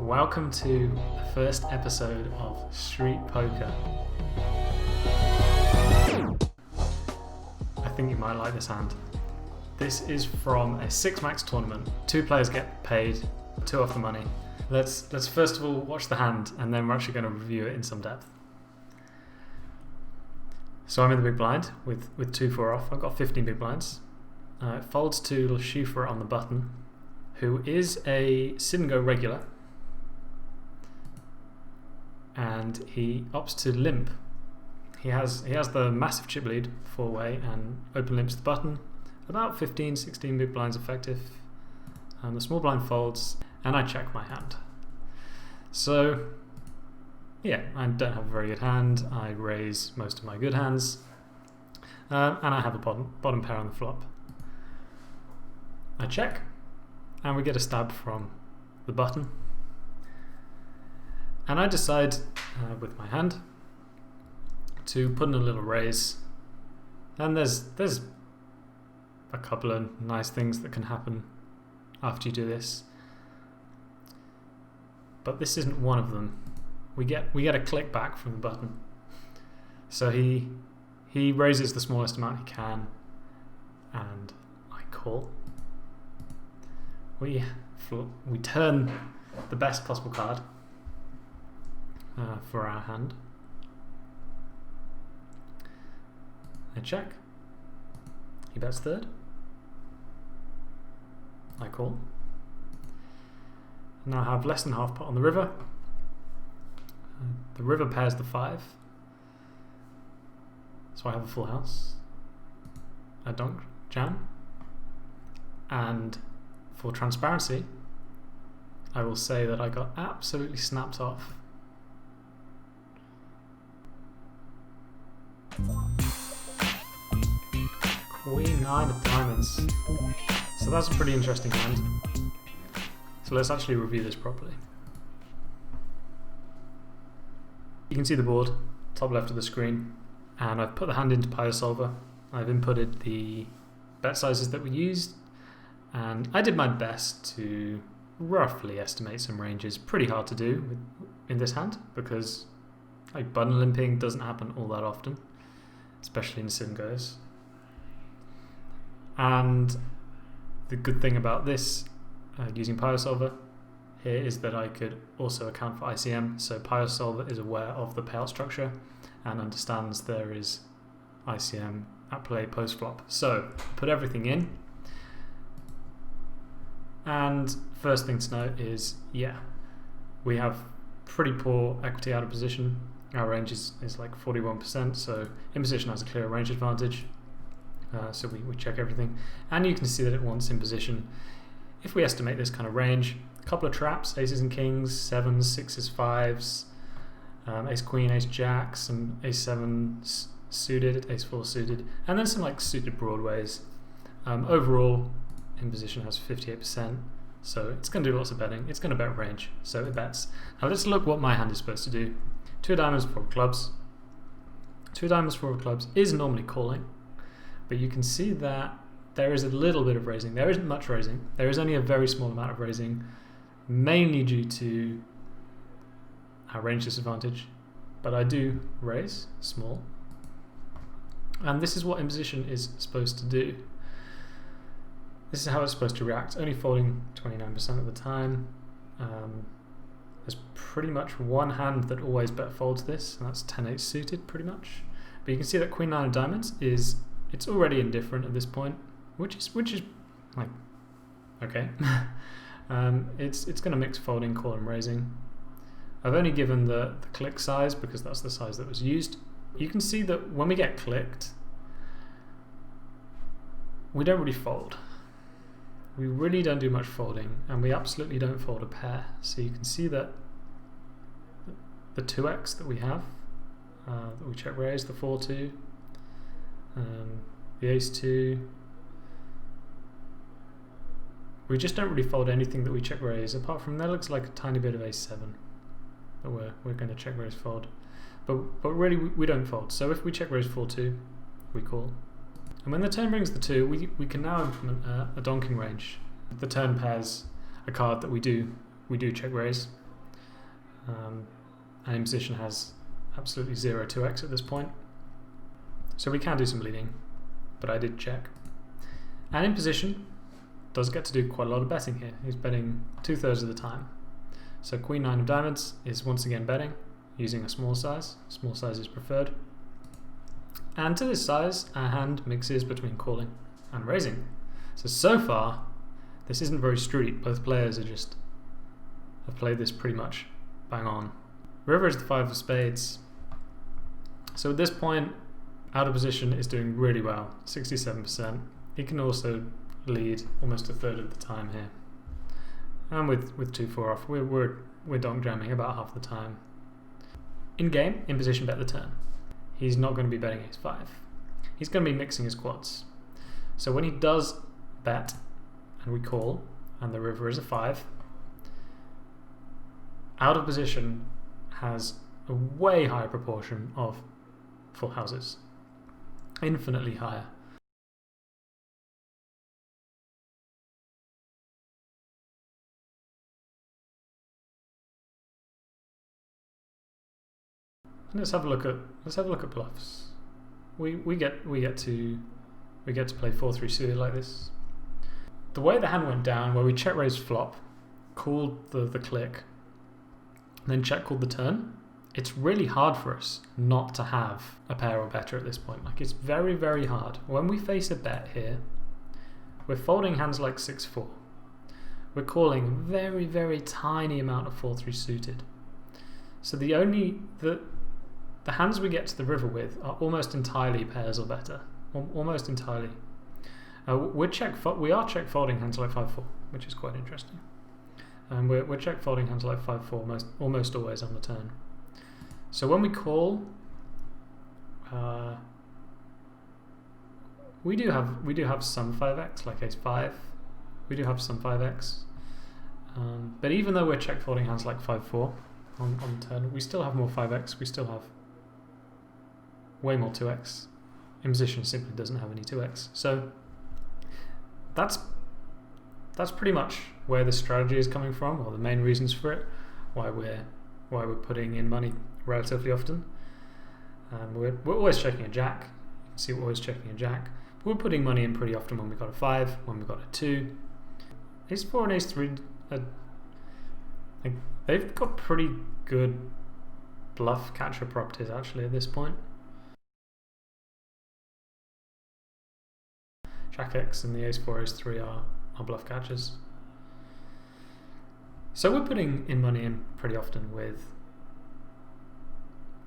Welcome to the first episode of Street Poker. I think you might like this hand. This is from a 6-max tournament. 2 players get paid, 2 off the money. Let's first of all watch the hand, and then we're actually going to review it in some depth. So I'm in the big blind with 2-4 off. I've got 15 big blinds. It folds to Schufer on the button, who is a sit and go regular, and he opts to limp. He has the massive chip lead 4-way and open limps the button. About 15-16 big blinds effective. The small blind folds, and I check my hand. So yeah, I don't have a very good hand. I raise most of my good hands, and I have a bottom pair on the flop. I check, and we get a stab from the button. And I decide with my hand to put in a little raise. And there's a couple of nice things that can happen after you do this, but this isn't one of them. We get a click back from the button. So he raises the smallest amount he can, and I call. We turn the best possible card for our hand. I check. He bets third. I call. Now I have less than half pot on the river. The river pairs the 5. So I have a full house. A donk jam. And for transparency, I will say that I got absolutely snapped off. Queen 9 of diamonds. So that's a pretty interesting hand. So let's actually review this properly. You can see the board, top left of the screen, and I've put the hand into Piosolver. I've inputted the bet sizes that we used, and I did my best to roughly estimate some ranges. Pretty hard to do in this hand because like button limping doesn't happen all that often, especially in sit and goes. And the good thing about this using Piosolver here is that I could also account for ICM. So Piosolver is aware of the payout structure and understands there is ICM at play post flop. So put everything in. And first thing to note is, yeah, we have pretty poor equity out of position. Our range is like 41%, so in position has a clear range advantage. So we check everything, and you can see that it wants in position. If we estimate this kind of range, a couple of traps, aces and kings, 7s, 6s, 5s, ace queen, ace jack, some ace 7 suited, ace 4 suited, and then some like suited broadways. Overall, in position has 58%, so it's going to do lots of betting. It's going to bet range, so it bets. Now let's look what my hand is supposed to do. 2 diamonds, 4 clubs. 2 diamonds, 4 clubs is normally calling, but you can see that there is a little bit of raising. There isn't much raising. There is only a very small amount of raising, mainly due to our range disadvantage, but I do raise small, and this is what in position is supposed to do. This is how it's supposed to react, only folding 29% of the time. There's pretty much one hand that always bet folds this, and that's 10-8 suited pretty much. But you can see that Queen 9 of diamonds it's already indifferent at this point, which is like okay. It's going to mix folding, call, and raising. I've only given the click size because that's the size that was used. You can see that when we get clicked, we don't really fold. We really don't do much folding, and we absolutely don't fold a pair. So you can see that the 2x that we have, that we check raise, the 4-2, the ace-2, we just don't really fold anything that we check raise, apart from there looks like a tiny bit of ace-7 that we're going to check raise fold. But really we don't fold. So if we check raise 4-2, we call. And when the turn brings the 2, we can now implement a donking range. The turn pairs a card that we do check raise, and in position has absolutely 0 2x at this point. So we can do some leading, but I did check. And in position does get to do quite a lot of betting here. He's betting 2/3 of the time. So Queen 9 of diamonds is once again betting, using a small size. Small size is preferred. And to this size, our hand mixes between calling and raising. So far, this isn't very street. Both players have played this pretty much bang on. River is the 5 of spades. So at this point, out of position is doing really well, 67%. He can also lead almost 1/3 of the time here. And with 2-4 off, we're donk jamming about half the time. In game, in position bet the turn. He's not going to be betting ace-5. He's going to be mixing his quads. So when he does bet, and we call, and the river is a 5, out of position has a way higher proportion of full houses. Infinitely higher. Let's have a look at bluffs. We get to play 4-3 suited like this. The way the hand went down, where we check raised flop, called the click, then check called the turn, it's really hard for us not to have a pair or better at this point. Like, it's very, very hard. When we face a bet here, we're folding hands like 6-4. We're calling a very, very tiny amount of 4-3 suited. So the hands we get to the river with are almost entirely pairs or better. Almost entirely. We are check folding hands like 5-4, which is quite interesting. We're check folding hands like 5-4 almost always on the turn. So when we call, we do have some 5x, like ace-5. We do have some 5x. But even though we're check folding hands like 5-4 on the turn, we still have more 5x. We still have way more 2x. In position simply doesn't have any 2x. So that's pretty much where the strategy is coming from, or the main reasons for it, why we're putting in money relatively often. We're always checking a jack. You can see we're always checking a jack. But we're putting money in pretty often when we got a 5, when we got a 2. Ace-4 and ace-3, they've got pretty good bluff catcher properties actually at this point. Jack X and the ace-4, ace-3 are bluff catchers. So we're putting in money in pretty often with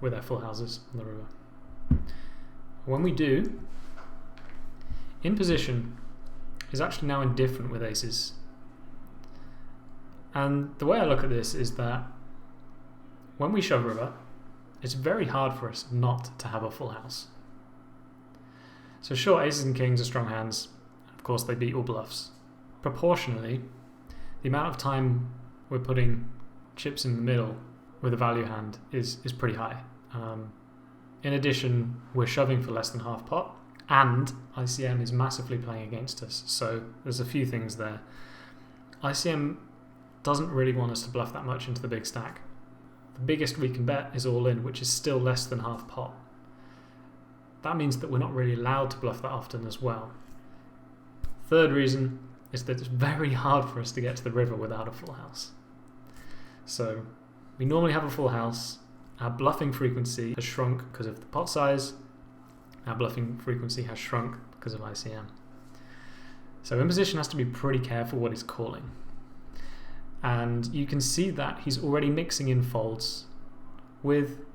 our full houses on the river. When we do, in position is actually now indifferent with aces. And the way I look at this is that when we shove river, it's very hard for us not to have a full house. So sure, aces and kings are strong hands. Of course, they beat all bluffs. Proportionally, the amount of time we're putting chips in the middle with a value hand is pretty high. In addition, we're shoving for less than half pot, and ICM is massively playing against us. So there's a few things there. ICM doesn't really want us to bluff that much into the big stack. The biggest we can bet is all in, which is still less than half pot. That means that we're not really allowed to bluff that often as well. Third reason is that it's very hard for us to get to the river without a full house. So we normally have a full house. Our bluffing frequency has shrunk because of the pot size. Our bluffing frequency has shrunk because of ICM. So in position has to be pretty careful what he's calling. And you can see that he's already mixing in folds with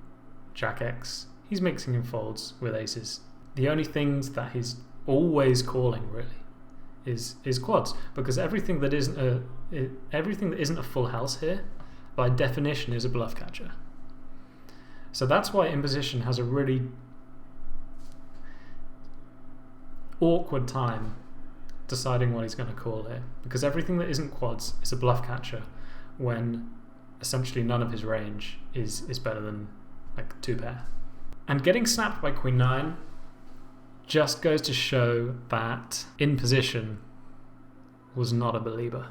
Jack X. He's mixing in folds with aces. The only things that he's always calling really is quads, because everything that isn't a full house here, by definition, is a bluff catcher. So that's why in position has a really awkward time deciding what he's going to call here, because everything that isn't quads is a bluff catcher when essentially none of his range is better than like 2 pair. And getting snapped by Queen 9 just goes to show that in position was not a believer.